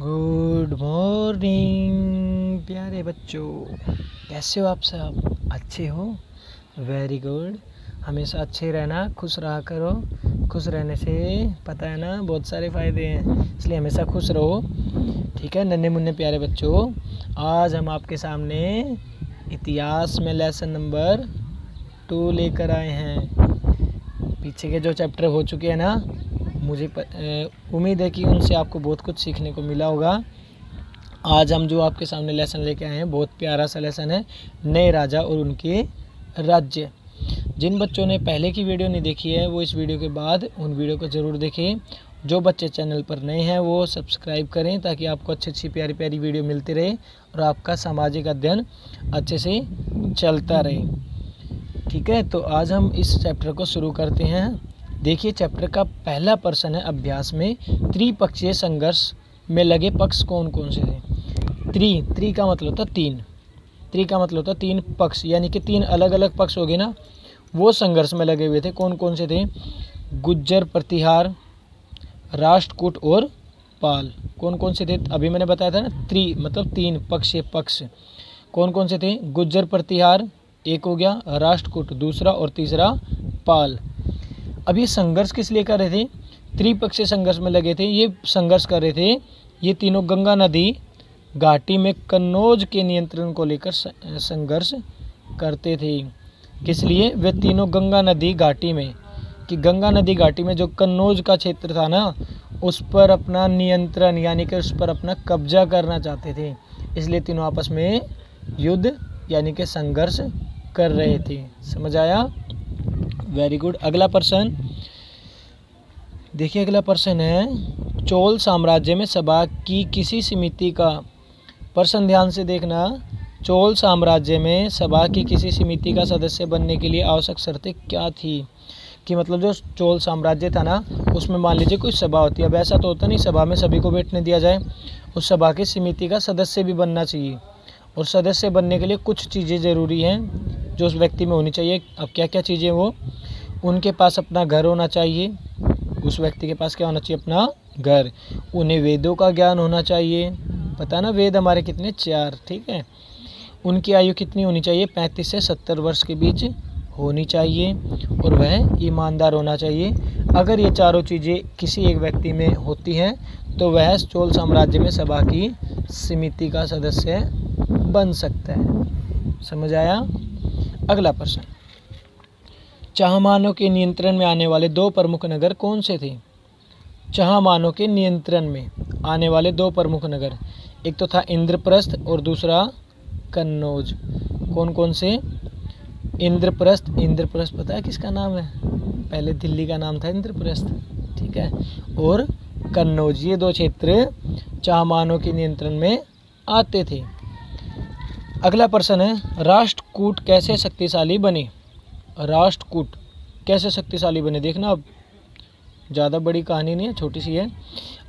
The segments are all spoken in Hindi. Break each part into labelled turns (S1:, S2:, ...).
S1: गुड मॉर्निंग प्यारे बच्चों, कैसे हो आप सब? अच्छे हो? Very good. हमेशा अच्छे रहना, खुश रहा करो। खुश रहने से पता है ना बहुत सारे फ़ायदे हैं, इसलिए हमेशा खुश रहो। ठीक है नन्हे मुन्ने प्यारे बच्चों, आज हम आपके सामने इतिहास में लेसन नंबर 2 लेकर आए हैं। पीछे के जो चैप्टर हो चुके हैं ना, मुझे उम्मीद है कि उनसे आपको बहुत कुछ सीखने को मिला होगा। आज हम जो आपके सामने लेसन लेके आए हैं बहुत प्यारा सा लेसन है, नए राजा और उनके राज्य। जिन बच्चों ने पहले की वीडियो नहीं देखी है वो इस वीडियो के बाद उन वीडियो को ज़रूर देखें। जो बच्चे चैनल पर नए हैं वो सब्सक्राइब करें ताकि आपको अच्छी अच्छी प्यारी प्यारी वीडियो मिलती रहे और आपका सामाजिक अध्ययन अच्छे से चलता रहे। ठीक है, तो आज हम इस चैप्टर को शुरू करते हैं। देखिए, चैप्टर का पहला प्रश्न है अभ्यास में, त्रिपक्षीय संघर्ष में लगे पक्ष कौन कौन से थे? त्रि का मतलब होता तीन, त्रि का मतलब होता तीन पक्ष, यानी कि तीन अलग अलग पक्ष हो गए ना, वो संघर्ष में लगे हुए थे। कौन कौन से थे? गुज्जर प्रतिहार, राष्ट्रकूट और पाल। कौन कौन से थे? अभी मैंने बताया था ना, त्रि मतलब तीन पक्षीय पक्ष। कौन कौन से थे? गुज्जर प्रतिहार एक हो गया, राष्ट्रकूट दूसरा और तीसरा पाल। अब ये संघर्ष किस लिए कर रहे थे? त्रिपक्षीय संघर्ष में लगे थे। ये संघर्ष कर रहे थे, ये तीनों गंगा नदी घाटी में कन्नौज के नियंत्रण को लेकर संघर्ष करते थे। किस लिए? वे तीनों गंगा नदी घाटी में, कि गंगा नदी घाटी में जो कन्नौज का क्षेत्र था ना, उस पर अपना नियंत्रण यानी कि उस पर अपना कब्जा करना चाहते थे। इसलिए तीनों आपस में युद्ध यानी कि संघर्ष कर रहे थे। समझ आया? Very good. अगला प्रश्न देखिए, अगला प्रश्न है, चोल साम्राज्य में सभा की किसी समिति का, प्रश्न ध्यान से देखना, चोल साम्राज्य में सभा की किसी समिति का सदस्य बनने के लिए आवश्यक शर्तें क्या थी? कि मतलब जो चोल साम्राज्य था ना, उसमें मान लीजिए कोई सभा होती है। अब ऐसा तो होता नहीं सभा में सभी को बैठने दिया जाए, उस सभा की समिति का सदस्य भी बनना चाहिए। और सदस्य बनने के लिए कुछ चीज़ें ज़रूरी हैं जो उस व्यक्ति में होनी चाहिए। अब क्या क्या चीज़ें? वो उनके पास अपना घर होना चाहिए, उस व्यक्ति के पास क्या होना चाहिए? अपना घर। उन्हें वेदों का ज्ञान होना चाहिए, पता ना वेद हमारे कितने? 4। ठीक है। उनकी आयु कितनी होनी चाहिए? 35 से 70 वर्ष के बीच होनी चाहिए, और वह ईमानदार होना चाहिए। अगर ये चारों चीज़ें किसी एक व्यक्ति में होती हैं तो वह चोल साम्राज्य में सभा की समिति का सदस्य बन सकता है। समझ आया? अगला प्रश्न, चाहमानों के नियंत्रण में आने वाले 2 प्रमुख नगर कौन से थे? चाहमानों के नियंत्रण में आने वाले 2 प्रमुख नगर, एक तो था इंद्रप्रस्थ और दूसरा कन्नौज। कौन कौन से? इंद्रप्रस्थ, इंद्रप्रस्थ पता है किसका नाम है? पहले दिल्ली का नाम था इंद्रप्रस्थ। ठीक है। और कन्नौज, ये 2 क्षेत्र चाहमानों के नियंत्रण में आते थे। अगला प्रश्न है, राष्ट्रकूट कैसे शक्तिशाली बने? राष्ट्रकूट कैसे शक्तिशाली बने? देखना, अब ज़्यादा बड़ी कहानी नहीं है, छोटी सी है।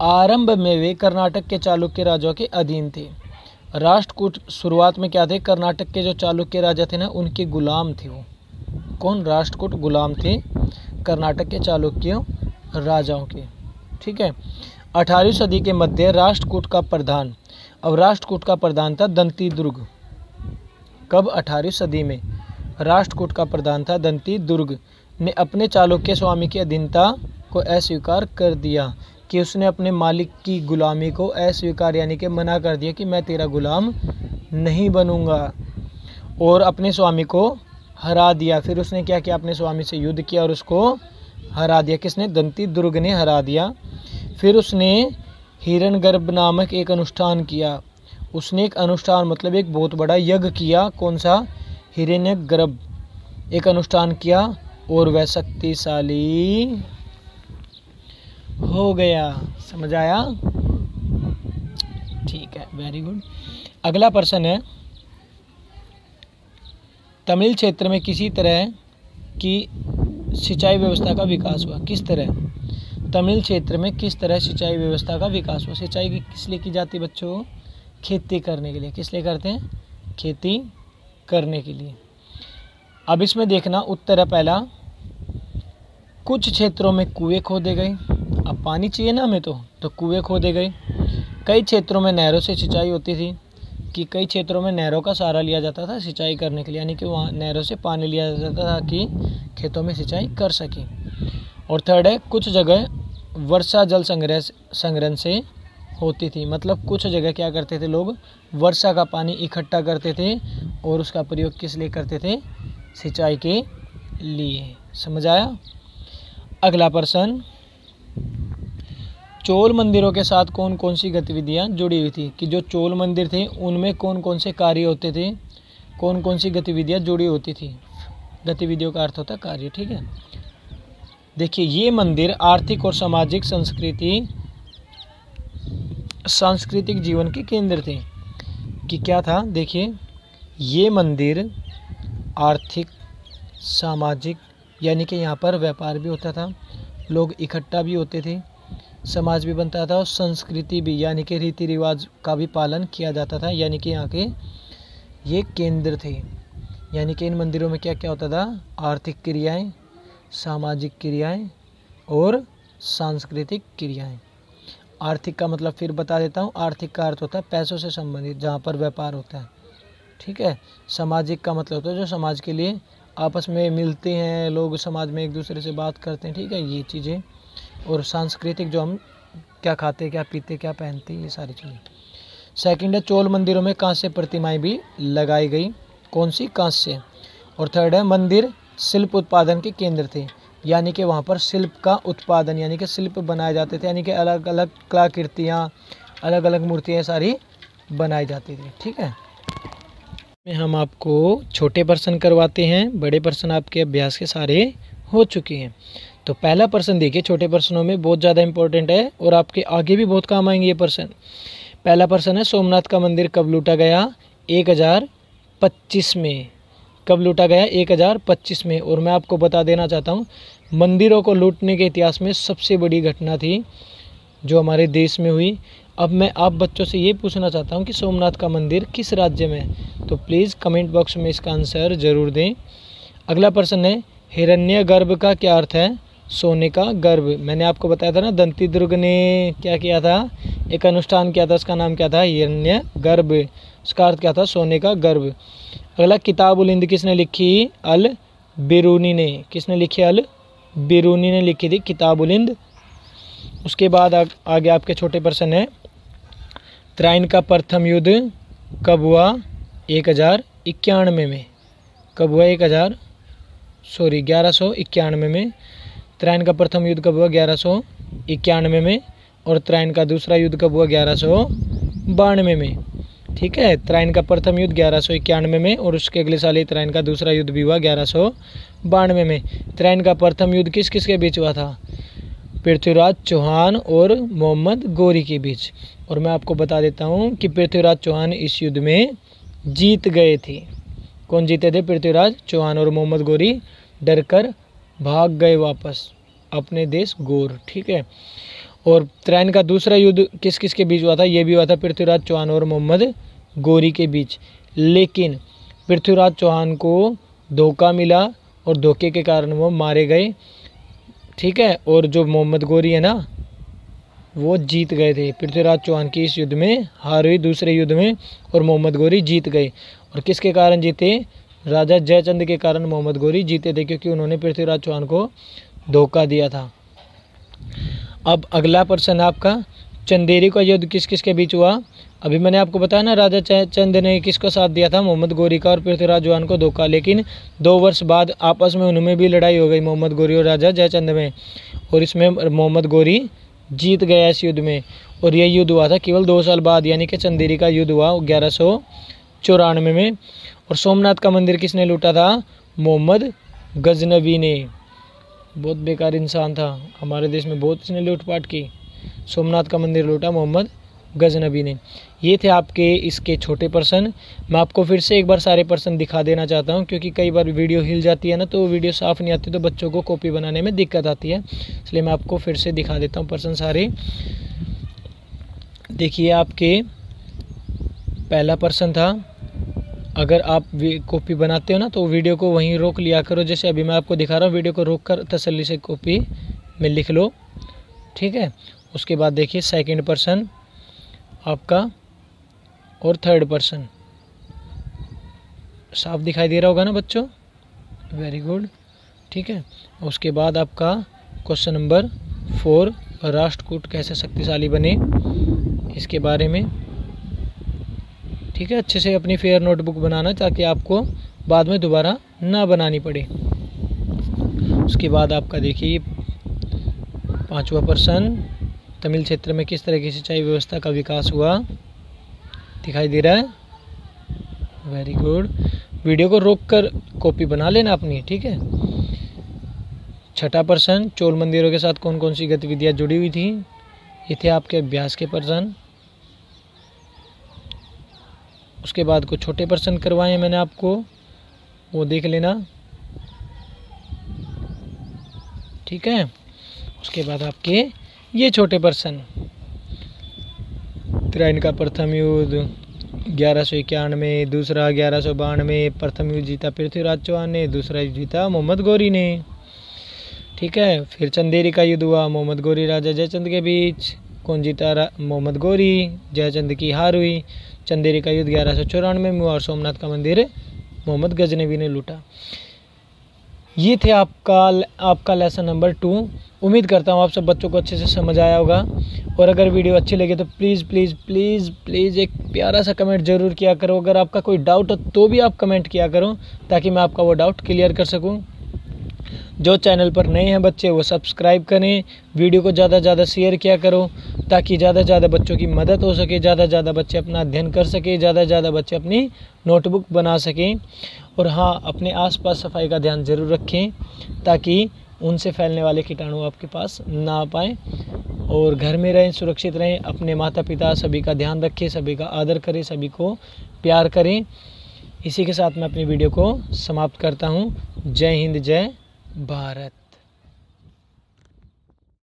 S1: आरंभ में वे कर्नाटक के चालुक्य राजाओं के अधीन थे। राष्ट्रकूट शुरुआत में क्या थे? कर्नाटक के जो चालुक्य राजा थे ना, उनके गुलाम थे वो। कौन? राष्ट्रकूट गुलाम थे कर्नाटक के चालुक्य राजाओं के। ठीक है। 18वीं सदी के मध्य राष्ट्रकूट का प्रधान, अब राष्ट्रकूट का प्रधान था दंती दुर्ग। कब? 18वीं सदी में राष्ट्रकूट का प्रधान था दंती दुर्ग, ने अपने चालुक्य स्वामी की अधीनता को अस्वीकार कर दिया, कि उसने अपने मालिक की गुलामी को अस्वीकार यानी कि मना कर दिया कि मैं तेरा गुलाम नहीं बनूंगा, और अपने स्वामी को हरा दिया। फिर उसने क्या किया? अपने स्वामी से युद्ध किया और उसको हरा दिया। किसने? दंती दुर्ग ने हरा दिया। फिर उसने हिरण्यगर्भ नामक एक अनुष्ठान किया। उसने एक अनुष्ठान मतलब एक बहुत बड़ा यज्ञ किया। कौन सा? हिरण्यगर्भ एक अनुष्ठान किया और वह शक्तिशाली हो गया। समझ आया? ठीक है, वेरी गुड। अगला प्रश्न है, तमिल क्षेत्र में किसी तरह की सिंचाई व्यवस्था का विकास हुआ? किस तरह? तमिल क्षेत्र में किस तरह सिंचाई व्यवस्था का विकास हुआ? सिंचाई किस लिए की जाती है बच्चों? खेती करने के लिए। किस लिए करते हैं? खेती करने के लिए। अब इसमें देखना, उत्तर है पहला, कुछ क्षेत्रों में कुएं खोदे गए। अब पानी चाहिए ना हमें, तो कुएं खोदे गए। कई क्षेत्रों में नहरों से सिंचाई होती थी, कि कई क्षेत्रों में नहरों का सहारा लिया जाता था सिंचाई करने के लिए, यानी कि वहाँ नहरों से पानी लिया जाता था कि खेतों में सिंचाई कर सकें। और थर्ड है, कुछ जगह वर्षा जल संग्रहण से होती थी, मतलब कुछ जगह क्या करते थे लोग, वर्षा का पानी इकट्ठा करते थे और उसका प्रयोग किस लिए करते थे, सिंचाई के लिए। समझ आया। अगला प्रश्न, चोल मंदिरों के साथ कौन कौन सी गतिविधियां जुड़ी हुई थी, कि जो चोल मंदिर थे उनमें कौन कौन से कार्य होते थे, कौन कौन सी गतिविधियां जुड़ी होती थी। गतिविधियों का अर्थ होता है कार्य। ठीक है, देखिए ये मंदिर आर्थिक और सांस्कृतिक जीवन के केंद्र थे, कि क्या था, देखिए ये मंदिर आर्थिक सामाजिक, यानी कि यहाँ पर व्यापार भी होता था, लोग इकट्ठा भी होते थे, समाज भी बनता था, और संस्कृति भी, यानी कि रीति रिवाज का भी पालन किया जाता था, यानी कि यहाँ के ये केंद्र थे। यानी कि इन मंदिरों में क्या क्या होता था, आर्थिक क्रियाएं, सामाजिक क्रियाएं और सांस्कृतिक क्रियाएं। आर्थिक का मतलब फिर बता देता हूँ, आर्थिक का अर्थ होता है पैसों से संबंधित, जहाँ पर व्यापार होता है। ठीक है, सामाजिक का मतलब होता है जो समाज के लिए आपस में मिलते हैं लोग, समाज में एक दूसरे से बात करते हैं। ठीक है, ये चीज़ें। और सांस्कृतिक जो हम क्या खाते, क्या पीते, क्या पहनते, ये सारी चीज़ें। सेकंड है, चोल मंदिरों में कांस्य प्रतिमाएं भी लगाई गई, कौन सी, कांस्य। और थर्ड है, मंदिर शिल्प उत्पादन के केंद्र थे, यानी कि वहाँ पर शिल्प का उत्पादन, यानी कि शिल्प बनाए जाते थे, यानी कि अलग अलग कलाकृतियाँ, अलग अलग मूर्तियाँ सारी बनाई जाती थी। ठीक है, हम आपको छोटे प्रश्न करवाते हैं, बड़े प्रश्न आपके अभ्यास के सारे हो चुके हैं। तो पहला प्रश्न देखिए, छोटे प्रश्नों में बहुत ज़्यादा इंपॉर्टेंट है और आपके आगे भी बहुत काम आएंगे ये प्रश्न। पहला प्रश्न है, सोमनाथ का मंदिर कब लूटा गया, 1025 में। कब लूटा गया, 1025 में। और मैं आपको बता देना चाहता हूँ, मंदिरों को लूटने के इतिहास में सबसे बड़ी घटना थी जो हमारे देश में हुई। अब मैं आप बच्चों से ये पूछना चाहता हूँ कि सोमनाथ का मंदिर किस राज्य में है, तो प्लीज़ कमेंट बॉक्स में इसका आंसर ज़रूर दें। अगला प्रश्न है, हिरण्यगर्भ का क्या अर्थ है, सोने का गर्भ। मैंने आपको बताया था ना, दंती दुर्ग ने क्या किया था, एक अनुष्ठान किया था, उसका नाम क्या था, हिरण्यगर्भ। उसका अर्थ क्या था, सोने का गर्भ। अगला, किताब उल हिंद किसने लिखी, अल बिरूनी ने। किसने लिखी, अल बिरूनी ने लिखी थी किताब उल हिंद। उसके बाद आगे आपके छोटे प्रश्न है, त्राइन का प्रथम युद्ध कब हुआ, 1091 में। कब हुआ, 1191 में। त्राइन का प्रथम युद्ध कब हुआ, 1191 में। और त्राइन का दूसरा युद्ध कब हुआ, 1192 में। ठीक है, त्राइन का प्रथम युद्ध 1191 में और उसके अगले साल ही त्राइन का दूसरा युद्ध भी हुआ 1192 में। त्राइन का प्रथम युद्ध किस किस के बीच हुआ था, पृथ्वीराज चौहान और मोहम्मद गोरी के बीच। और मैं आपको बता देता हूँ कि पृथ्वीराज चौहान इस युद्ध में जीत गए थे। कौन जीते थे, पृथ्वीराज चौहान, और मोहम्मद गोरी डरकर भाग गए वापस अपने देश गौर। ठीक है, और त्राइन का दूसरा युद्ध किस किस के बीच हुआ था, ये भी हुआ था पृथ्वीराज चौहान और मोहम्मद गोरी के बीच। लेकिन पृथ्वीराज चौहान को धोखा मिला और धोखे के कारण वो मारे गए। ठीक है, और जो मोहम्मद गोरी है ना, वो जीत गए थे। पृथ्वीराज चौहान की इस युद्ध में हार हुई, दूसरे युद्ध में, और मोहम्मद गोरी जीत गए। और किसके कारण जीते, राजा जयचंद के कारण मोहम्मद गोरी जीते थे, क्योंकि उन्होंने पृथ्वीराज चौहान को धोखा दिया था। अब अगला प्रश्न आपका, चंदेरी का युद्ध किस किस के बीच हुआ। अभी मैंने आपको बताया ना, राजा जयचंद ने किसको साथ दिया था, मोहम्मद गोरी का, और पृथ्वीराज चौहान को धोखा। लेकिन 2 वर्ष बाद आपस में उनमें भी लड़ाई हो गई, मोहम्मद गोरी और राजा जयचंद में, और इसमें मोहम्मद गोरी जीत गया इस युद्ध में। और यह युद्ध हुआ था केवल 2 साल बाद, यानी कि चंदेरी का युद्ध हुआ 1194 में। और सोमनाथ का मंदिर किसने लूटा था, मोहम्मद गजनबी ने। बहुत बेकार इंसान था, हमारे देश में बहुत इसने लूटपाट की। सोमनाथ का मंदिर लूटा मोहम्मद गजनबी ने। ये थे आपके इसके छोटे प्रश्न। मैं आपको फिर से एक बार सारे प्रश्न दिखा देना चाहता हूँ, क्योंकि कई बार वीडियो हिल जाती है ना, तो वीडियो साफ़ नहीं आती, तो बच्चों को कॉपी बनाने में दिक्कत आती है। इसलिए मैं आपको फिर से दिखा देता हूँ प्रश्न सारे। देखिए, आपके पहला प्रश्न था, अगर आप कॉपी बनाते हो ना, तो वीडियो को वहीं रोक लिया करो, जैसे अभी मैं आपको दिखा रहा हूँ, वीडियो को रोक कर तसल्ली से कॉपी में लिख लो। ठीक है, उसके बाद देखिए सेकंड प्रश्न आपका और थर्ड पर्सन। साफ दिखाई दे रहा होगा ना बच्चों? Very good. ठीक है, उसके बाद आपका क्वेश्चन नंबर 4, राष्ट्रकूट कैसे शक्तिशाली बने, इसके बारे में। ठीक है, अच्छे से अपनी फेयर नोटबुक बनाना ताकि आपको बाद में दोबारा ना बनानी पड़े। उसके बाद आपका देखिए 5वां प्रश्न, तमिल क्षेत्र में किस तरह की सिंचाई व्यवस्था का विकास हुआ, दिखाई दे रहा है? Very good. वीडियो को रोककर कॉपी बना लेना अपनी। ठीक है। 6वां प्रश्न, चोल मंदिरों के साथ कौन कौन सी गतिविधियां जुड़ी हुई थी, ये थे आपके अभ्यास के प्रश्न। उसके बाद कुछ छोटे प्रश्न करवाए हैं मैंने आपको, वो देख लेना। ठीक है। उसके बाद आपके ये छोटे प्रश्न, त्रिन का प्रथम युद्ध 1191, दूसरा 1192, प्रथम युद्ध जीता पृथ्वीराज चौहान ने, दूसरा युद्ध जीता मोहम्मद गौरी ने। ठीक है। फिर चंदेरी का युद्ध हुआ मोहम्मद गौरी राजा जयचंद के बीच, कौन जीता? मोहम्मद गौरी, जयचंद की हार हुई। चंदेरी का युद्ध 1194 में हुआ और सोमनाथ का मंदिर मोहम्मद गजनवी ने लूटा। ये थे आपका लेसन नंबर 2। उम्मीद करता हूँ आप सब बच्चों को अच्छे से समझ आया होगा। और अगर वीडियो अच्छी लगे तो प्लीज़ प्लीज़ प्लीज़ प्लीज़ एक प्यारा सा कमेंट ज़रूर किया करो। अगर आपका कोई डाउट हो तो भी आप कमेंट किया करो ताकि मैं आपका वो डाउट क्लियर कर सकूँ। जो चैनल पर नए हैं बच्चे वो सब्सक्राइब करें, वीडियो को ज़्यादा से ज़्यादा शेयर किया करो ताकि ज़्यादा से ज़्यादा बच्चों की मदद हो सके, ज़्यादा से ज़्यादा बच्चे अपना अध्ययन कर सके, ज़्यादा से ज़्यादा बच्चे अपनी नोटबुक बना सकें। और हाँ, अपने आसपास सफाई का ध्यान ज़रूर रखें ताकि उनसे फैलने वाले कीटाणु आपके पास ना आ पाएँ। और घर में रहें, सुरक्षित रहें, अपने माता पिता सभी का ध्यान रखें, सभी का आदर करें, सभी को प्यार करें। इसी के साथ मैं अपनी वीडियो को समाप्त करता हूँ। जय हिंद, जय भारत।